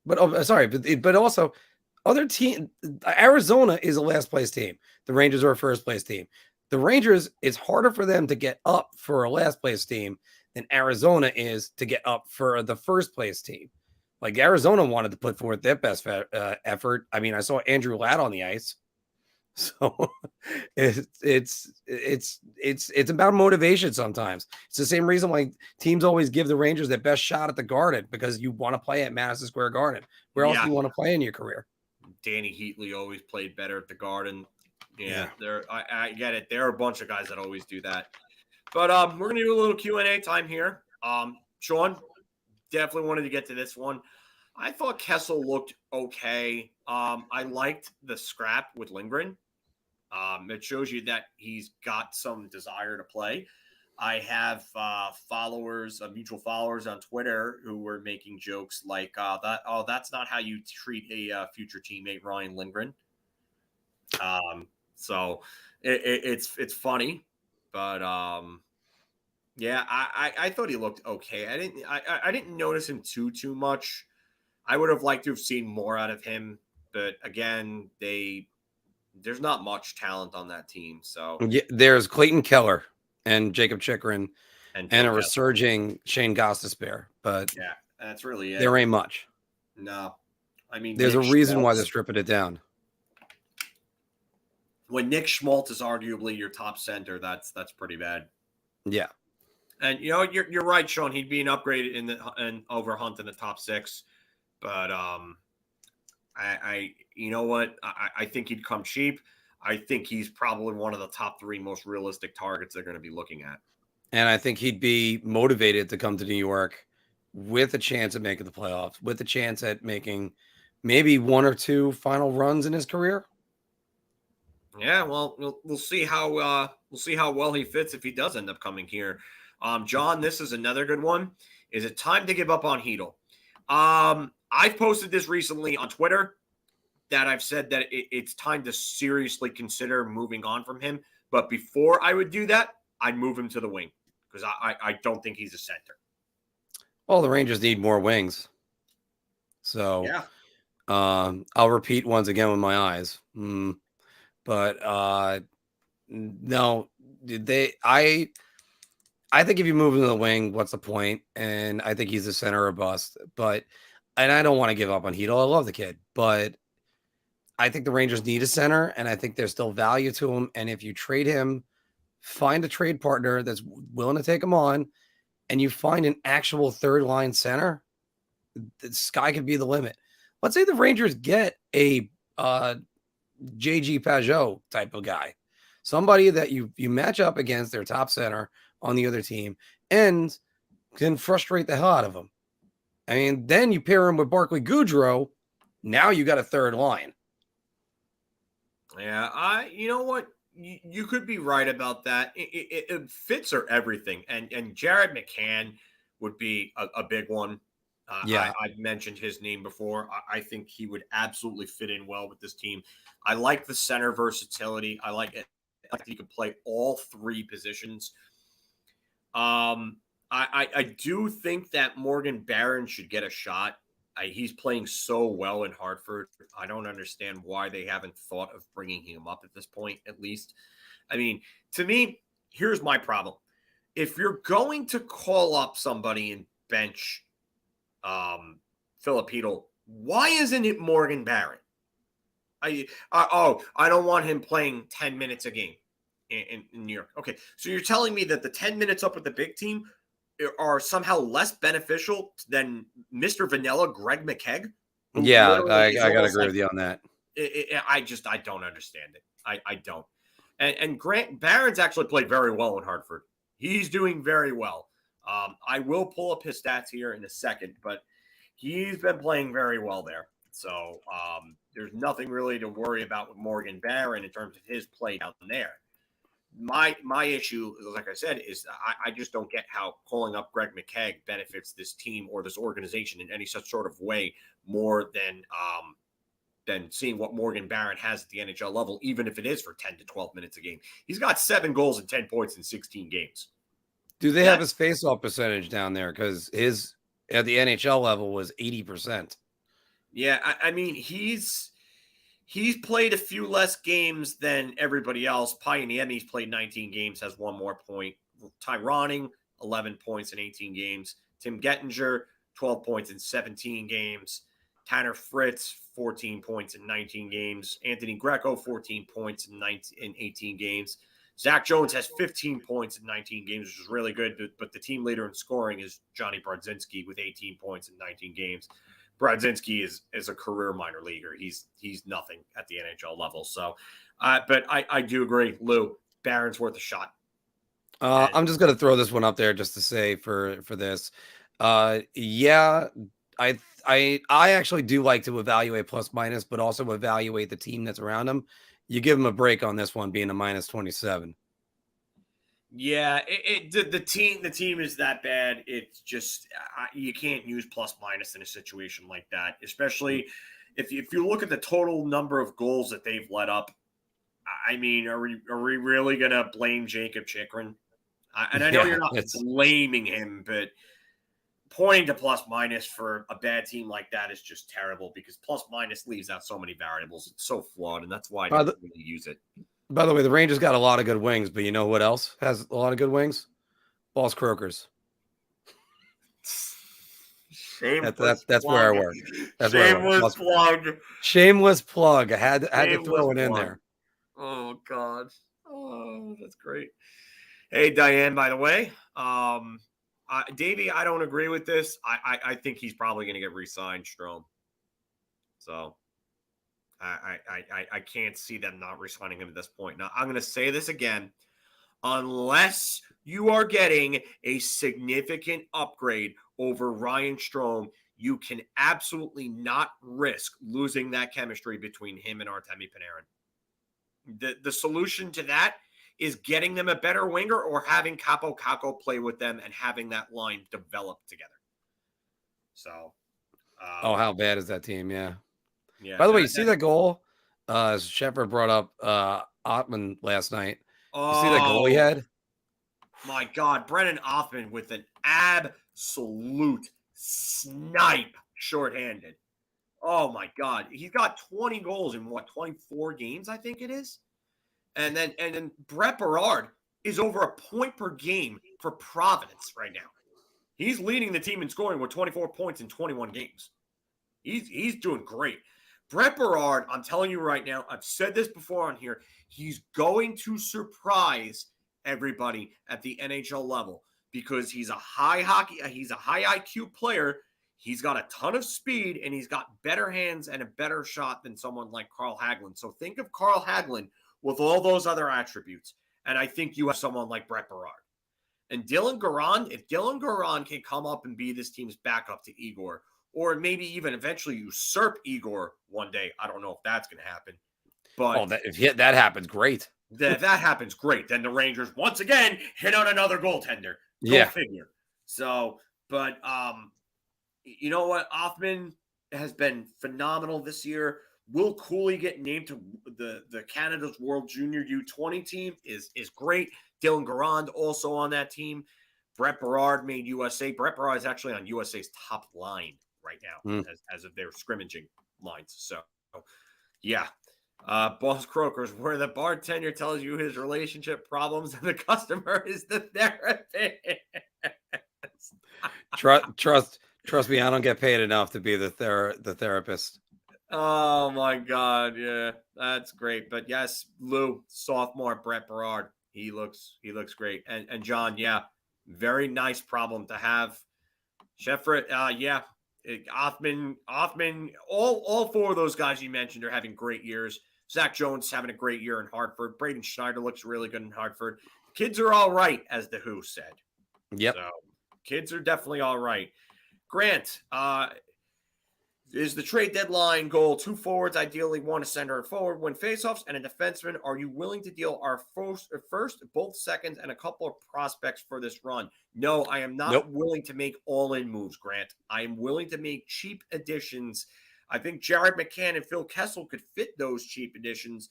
but also other team. Arizona is a last place team. The Rangers are a first place team. The Rangers, it's harder for them to get up for a last place team than Arizona is to get up for the first place team. Like Arizona wanted to put forth their best effort. I mean, I saw Andrew Ladd on the ice, so it's about motivation. Sometimes it's the same reason why teams always give the Rangers their best shot at the Garden, because you want to play at Madison Square Garden. Where else do you want to play in your career? Danny Heatley always played better at the Garden. Yeah. I get it. There are a bunch of guys that always do that. But we're gonna do a little Q&A time here. Sean, definitely wanted to get to this one. I thought Kessel looked okay. I liked the scrap with Lindgren. It shows you that he's got some desire to play. I have mutual followers on Twitter who were making jokes like that's not how you treat a future teammate, Ryan Lindgren. So it's funny, but yeah, I thought he looked okay. I didn't notice him too much. I would have liked to have seen more out of him, but again, there's not much talent on that team. So yeah, there's Clayton Keller and Jacob Chikrin and a Kessler. resurging Shane Gostisbehere, but yeah, that's really it. There ain't much. No, I mean, there's Nick a reason Schmaltz, why they're stripping it down. When Nick Schmaltz is arguably your top center, that's pretty bad. Yeah. And you're right, Sean. He'd be an upgrade in over Hunt in the top 6, but I you know what? I think he'd come cheap. I think he's probably one of the top 3 most realistic targets they're going to be looking at. And I think he'd be motivated to come to New York with a chance at making the playoffs, with a chance at making maybe 1 or 2 final runs in his career. Yeah, well, we'll see how well he fits if he does end up coming here. John, this is another good one. Is it time to give up on Chytil? I've posted this recently on Twitter that I've said that it's time to seriously consider moving on from him. But before I would do that, I'd move him to the wing because I don't think he's a center. Well, the Rangers need more wings. So yeah, I'll repeat once again with my eyes. But no, I think if you move him to the wing, what's the point? And I think he's a center or bust. And I don't want to give up on Chytil. I love the kid, but I think the Rangers need a center, and I think there's still value to him. And if you trade him, find a trade partner that's willing to take him on, and you find an actual third line center, the sky could be the limit. Let's say the Rangers get a JG Pajot type of guy, somebody that you match up against their top center on the other team and can frustrate the hell out of them. I mean, then you pair him with Barclay Goodrow. Now you got a third line. Yeah, you know what? You could be right about that. Fits are everything. And Jared McCann would be a big one. I've mentioned his name before. I think he would absolutely fit in well with this team. I like the center versatility. I like it. I think he can play all three positions. I do think that Morgan Barron should get a shot. He's playing so well in Hartford. I don't understand why they haven't thought of bringing him up at this point, at least. I mean, to me, here's my problem. If you're going to call up somebody and bench Filipino, why isn't it Morgan Barron? I don't want him playing 10 minutes a game in New York. Okay, so you're telling me that the 10 minutes up with the big team are somehow less beneficial than Mr. Vanilla Greg McKegg? Yeah, I gotta agree with you on that. I don't understand it. I don't. And Grant Barron's actually played very well in Hartford. He's doing very well. I will pull up his stats here in a second, but he's been playing very well there. So there's nothing really to worry about with Morgan Barron in terms of his play down there. My issue, like I said, is I just don't get how calling up Greg McKegg benefits this team or this organization in any such sort of way more than seeing what Morgan Barron has at the NHL level, even if it is for 10 to 12 minutes a game. He's got 7 goals and 10 points in 16 games. Do they have his faceoff percentage down there? Because his at the NHL level was 80%. Yeah, I mean, he's played a few less games than everybody else. Palmieri's played 19 games, has 1 more point. Tyroning, 11 points in 18 games. Tim Gettinger, 12 points in 17 games. Tanner Fritz, 14 points in 19 games. Anthony Greco, 14 points in 18 games. Zach Jones has 15 points in 19 games, which is really good. But the team leader in scoring is Johnny Brodzinski with 18 points in 19 games. Brodzinski is a career minor leaguer. He's nothing at the NHL level. So, but I do agree, Lou. Barron's worth a shot. I'm just gonna throw this one up there just to say for this. Yeah, I actually do like to evaluate plus minus, but also evaluate the team that's around him. You give him a break on this one being a minus 27. Yeah, the team is that bad. It's just you can't use plus minus in a situation like that, especially if you look at the total number of goals that they've let up. I mean, are we really gonna blame Jacob Chikrin? And I know you're not blaming him, but pointing to plus minus for a bad team like that is just terrible because plus minus leaves out so many variables. It's so flawed, and that's why I don't really use it. By the way, the Rangers got a lot of good wings, but you know what else has a lot of good wings? Balls Croakers. Shameless that's plug. where I work. Shameless plug. Shameless plug. I had to throw it in there. Oh God. Oh, that's great. Hey Diane, by the way, Davey, I don't agree with this. I think he's probably going to get re-signed, Strome. So I can't see them not re-signing him at this point. Now, I'm going to say this again. Unless you are getting a significant upgrade over Ryan Strome, you can absolutely not risk losing that chemistry between him and Artemi Panarin. The solution to that is getting them a better winger or having Kakko play with them and having that line develop together. So. How bad is that team? Yeah. Yeah. By the way, you see that goal? As Shepard brought up Ottman last night. You see that goal he had? My God, Brennan Othman with an absolute snipe shorthanded. Oh my God. He's got 20 goals in 24 games, I think it is. And then Brett Berard is over a point per game for Providence right now. He's leading the team in scoring with 24 points in 21 games. He's doing great. Brett Berard, I'm telling you right now, I've said this before on here, he's going to surprise everybody at the NHL level because he's a high IQ player. He's got a ton of speed and he's got better hands and a better shot than someone like Carl Hagelin. So think of Carl Hagelin with all those other attributes. And I think you have someone like Brett Berard. And Dylan Garand, if Dylan Garand can come up and be this team's backup to Igor, or maybe even eventually usurp Igor one day, I don't know if that's going to happen. But if that happens, great. That happens, great. Then the Rangers once again hit on another goaltender. Go figure. So, but you know what? Othman has been phenomenal this year. Will Cooley get named to the Canada's World Junior U20 team is great. Dylan Garand also on that team. Brett Berard made USA. Brett Berard is actually on USA's top line right now as of their scrimmaging lines. So, yeah. Boss Croakers, where the bartender tells you his relationship problems and the customer is the therapist. Trust me, I don't get paid enough to be the therapist. Oh my God, yeah, that's great. But yes, Lou, sophomore Brett Berard, he looks great. And John, yeah, very nice problem to have. Sheffert, yeah, Othman, all four of those guys you mentioned are having great years. Zach Jones having a great year in Hartford. Braden Schneider looks really good in Hartford. Kids are all right, as the Who said. Yep. So kids are definitely all right. Grant, is the trade deadline goal 2 forwards, ideally 1 center and forward, win faceoffs, and a defenseman? Are you willing to deal our first, both seconds, and a couple of prospects for this run? No, I am not willing to make all-in moves, Grant. I am willing to make cheap additions. I think Jared McCann and Phil Kessel could fit those cheap additions.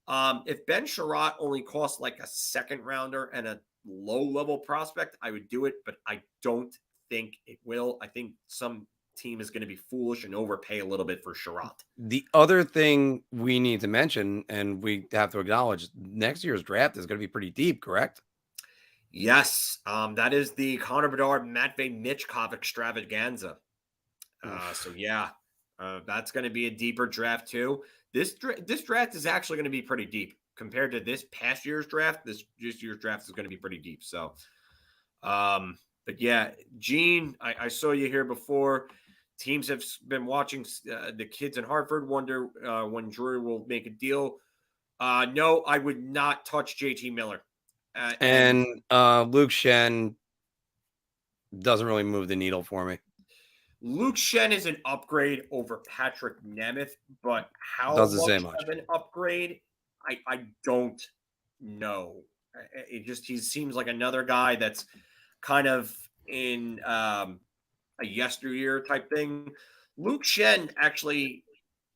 If Ben Sherratt only costs like a second rounder and a low-level prospect, I would do it, but I don't think it will. I think some team is going to be foolish and overpay a little bit for Sherratt. The other thing we need to mention, and we have to acknowledge, next year's draft is going to be pretty deep, correct? Yes, that is the Connor Bedard, Matvei Michkov extravaganza. So yeah, that's going to be a deeper draft too. This draft is actually going to be pretty deep compared to this past year's draft. This year's draft is going to be pretty deep. So, but yeah, Gene, I saw you here before. Teams have been watching the kids in Hartford, wonder when Drury will make a deal. No, I would not touch JT Miller. And Luke Shen doesn't really move the needle for me. Luke Shen is an upgrade over Patrick Nemeth, but how doesn't much say much of an upgrade, I don't know. He seems like another guy that's kind of in a yesteryear type thing. Luke Shen actually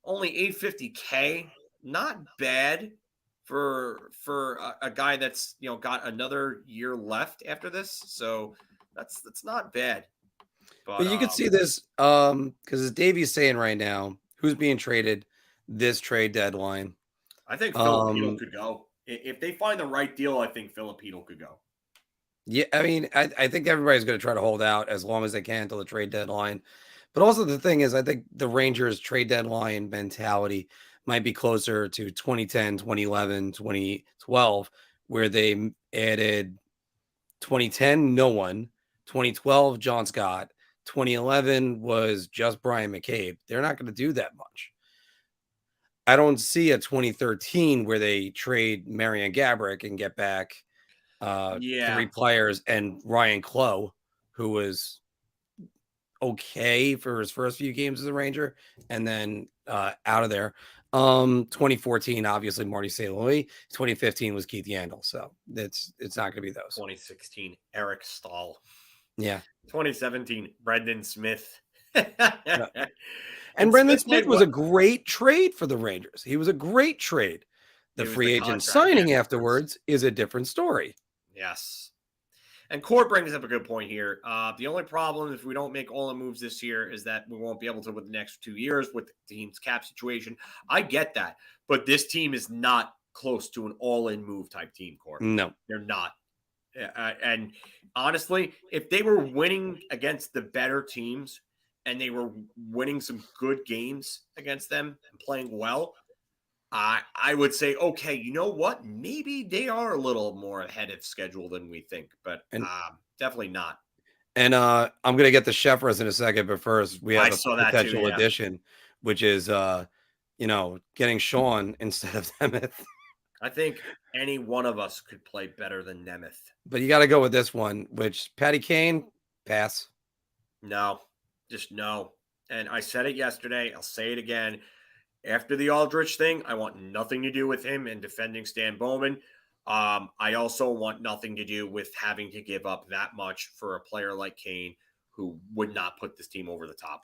only $850K, not bad for a guy that's got another year left after this. So that's not bad. But you can see this because as Davey's saying right now, who's being traded this trade deadline? I think Filipino could go. If they find the right deal, I think Filipino could go. Yeah, I mean, I think everybody's going to try to hold out as long as they can until the trade deadline. But also the thing is, I think the Rangers trade deadline mentality might be closer to 2010, 2011, 2012, where they added 2010, no one, 2012, John Scott, 2011 was just Brian McCabe. They're not going to do that much. I don't see a 2013 where they trade Marian Gaborik and get back 3 players and Ryan Clough, who was okay for his first few games as a Ranger and then out of there. 2014, obviously Marty St. Louis. 2015 was Keith Yandel. So it's not going to be those. 2016, Eric Stahl. Yeah. 2017, Brendan Smith. And Brendan Smith was a great trade for the Rangers. He was a great trade. The free agent signing afterwards is a different story. Yes. And Court brings up a good point here. The only problem if we don't make all the moves this year is that we won't be able to with the next 2 years with the team's cap situation. I get that. But this team is not close to an all-in move type team, Court. No. They're not. And honestly, if they were winning against the better teams, and they were winning some good games against them and playing well, I would say, okay, you know what? Maybe they are a little more ahead of schedule than we think, but definitely not. And I'm going to get the Sheffers in a second, but first we have I a saw that potential too, yeah. addition, which is, getting Sean instead of Nemeth. I think any one of us could play better than Nemeth. But you got to go with this one, which Patty Kane, pass. No, just no. And I said it yesterday. I'll say it again. After the Aldrich thing, I want nothing to do with him and defending Stan Bowman. I also want nothing to do with having to give up that much for a player like Kane, who would not put this team over the top.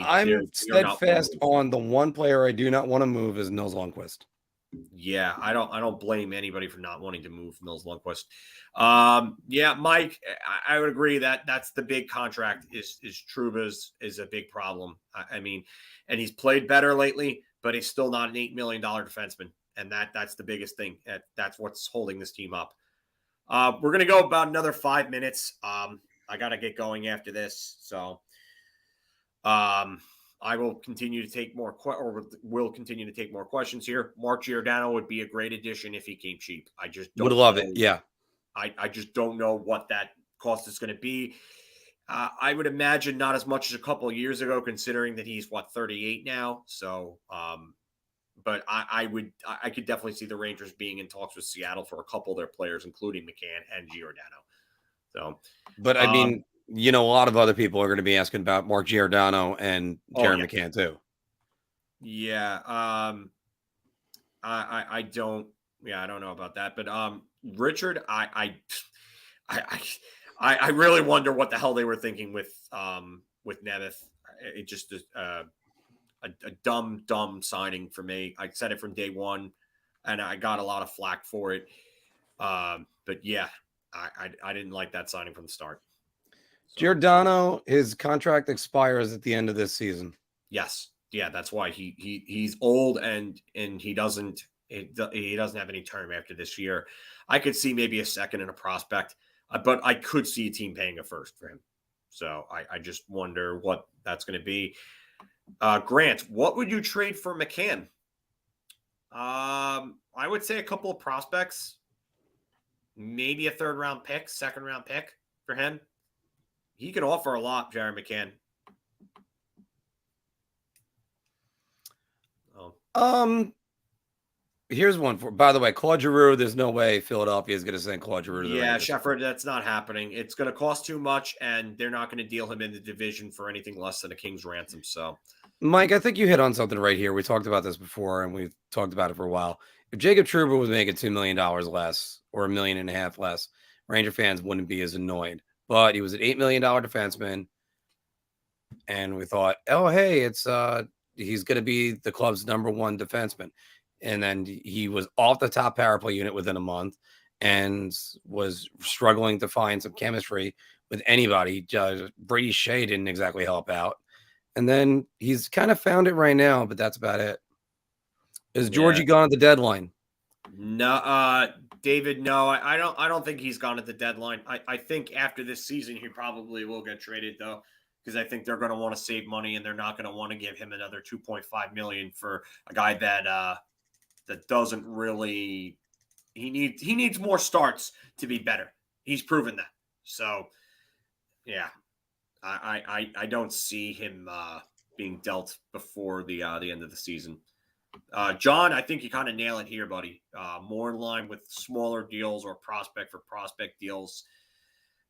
I'm steadfast on the one player I do not want to move is Nils Lundqvist. Yeah, I don't blame anybody for not wanting to move Nils Lundqvist. Yeah, Mike, I would agree that that's the big contract is Trouba's is a big problem. I mean, and he's played better lately, but he's still not an $8 million defenseman. And that's the biggest thing. That's what's holding this team up. We're going to go about another 5 minutes. I got to get going after this. So I will continue to take more will continue to take more questions here. Mark Giordano would be a great addition if he came cheap. I just don't would love it. Yeah. I just don't know what that cost is going to be. I would imagine not as much as a couple of years ago, considering that he's 38 now. So, but I could definitely see the Rangers being in talks with Seattle for a couple of their players, including McCann and Giordano. So, but I mean, a lot of other people are going to be asking about Mark Giordano and Jared McCann too. Yeah. I don't know about that, but Richard, I really wonder what the hell they were thinking with Nemeth. It just a dumb signing for me. I said it from day one, and I got a lot of flack for it. But yeah, I didn't like that signing from the start. So. Giordano, his contract expires at the end of this season. Yes, yeah, that's why he's old and he doesn't have any term after this year. I could see maybe a second and a prospect, but I could see a team paying a first for him. So I just wonder what that's going to be. Grant, what would you trade for McCann? I would say a couple of prospects, maybe a third-round pick, second-round pick for him. He can offer a lot, Jared McCann. Here's one for. By the way, Claude Giroux. There's no way Philadelphia is going to send Claude Giroux to the Rangers. Shepard, that's not happening. It's going to cost too much, and they're not going to deal him in the division for anything less than a king's ransom. So, Mike, I think you hit on something right here. We talked about this before, and we've talked about it for a while. If Jacob Trouba was making $2 million less or $1.5 million less, Ranger fans wouldn't be as annoyed. But he was an $8 million defenseman, and we thought, oh, hey, it's he's going to be the club's number one defenseman. And then he was off the top power play unit within a month and was struggling to find some chemistry with anybody. Brady Shea didn't exactly help out. And then he's kind of found it right now, but that's about it. Is Georgie gone at the deadline? No, David, no. I don't think he's gone at the deadline. I think after this season, he probably will get traded, though, because I think they're going to want to save money and they're not going to want to give him another $2.5 million for a guy that doesn't really. He needs more starts to be better. He's proven that. So, yeah, I don't see him being dealt before the end of the season. John, I think you kind of nail it here, buddy. More in line with smaller deals or prospect for prospect deals.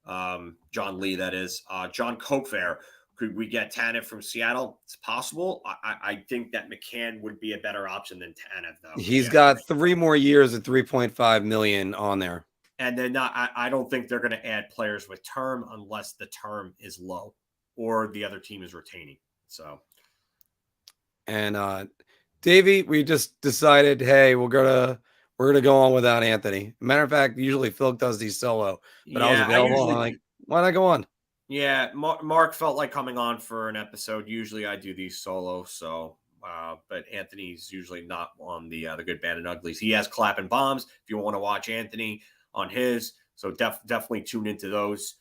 John Lee, that is. John Cokefair. Could we get Tanev from Seattle? It's possible. I think that McCann would be a better option than Tanev, though. He's got 3 more years at $3.5 million on there. And then I don't think they're going to add players with term unless the term is low or the other team is retaining. So, and Davey, we just decided, hey, we're gonna go on without Anthony. Matter of fact, usually Filk does these solo, but I was available. I'm like, why not go on? Yeah, Mark felt like coming on for an episode. Usually I do these solo, so but Anthony's usually not on the Good, Bad, and Uglies. He has Clapping Bombs if you want to watch Anthony on his. So definitely tune into those.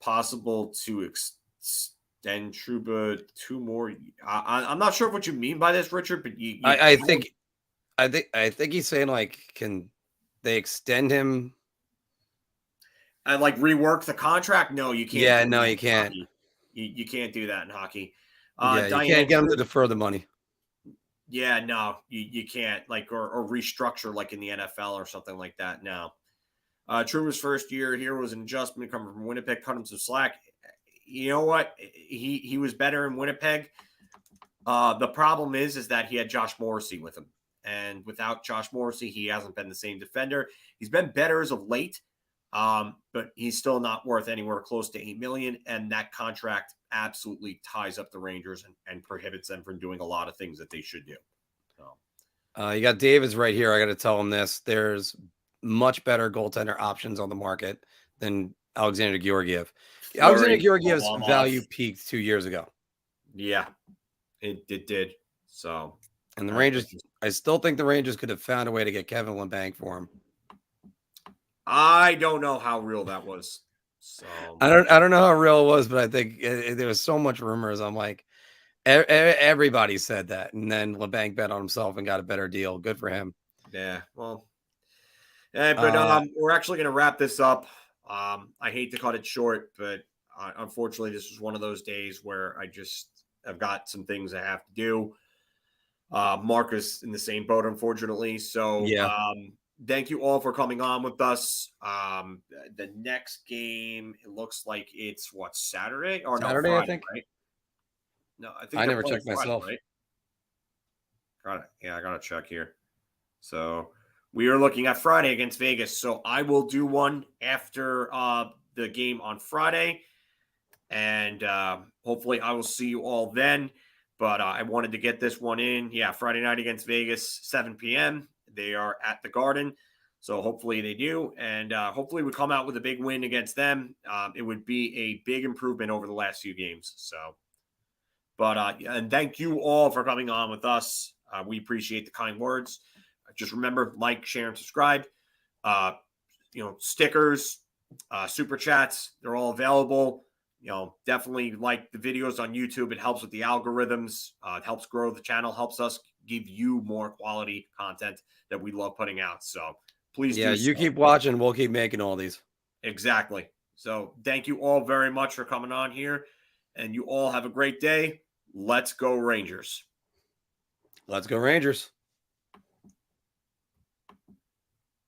Possible to extend Trouba 2 more. I'm not sure what you mean by this, Richard, but I think he's saying like, can they extend him? And like rework the contract? No, you can't. Yeah, no, you can't. You can't do that in hockey. Yeah, you can't get him to defer the money. Yeah, no, you can't. Like or restructure like in the NFL or something like that. No. Trouba's first year here was an adjustment coming from Winnipeg, cut him some slack. You know what? He was better in Winnipeg. The problem is that he had Josh Morrissey with him. And without Josh Morrissey, he hasn't been the same defender. He's been better as of late. But he's still not worth anywhere close to $8 million, and that contract absolutely ties up the Rangers and prohibits them from doing a lot of things that they should do. So, you got Davis right here. I got to tell him this: there's much better goaltender options on the market than Alexander Georgiev. Alexander Georgiev's value peaked 2 years ago. Yeah, it did. So, and the Rangers, I still think the Rangers could have found a way to get Kevin LeBanc for him. I don't know how real that was. So I don't know how real it was, but I think there was so much rumors. I'm like, everybody said that, and then LeBanc bet on himself and got a better deal. Good for him. Yeah, well, but we're actually going to wrap this up. I hate to cut it short, but unfortunately, this was one of those days where I've got some things I have to do. Mark is in the same boat, unfortunately. So yeah. Thank you all for coming on with us. The next game, it looks like it's Saturday? Or Saturday, no, Friday, I think. Right? No, I think I never checked Friday, myself. Right? Got it. Yeah, I got to check here. So we are looking at Friday against Vegas. So I will do one after the game on Friday. And hopefully I will see you all then. But I wanted to get this one in. Yeah, Friday night against Vegas, 7 p.m. They are at the Garden. So hopefully they do. And hopefully we come out with a big win against them. It would be a big improvement over the last few games. So, but and thank you all for coming on with us. We appreciate the kind words. Just remember, like, share, and subscribe. Stickers, super chats, they're all available. Definitely like the videos on YouTube. It helps with the algorithms. It helps grow the channel, helps us give you more quality content that we love putting out. So please do. You keep watching. We'll keep making all these. Exactly. So thank you all very much for coming on here. And you all have a great day. Let's go Rangers. Let's go Rangers.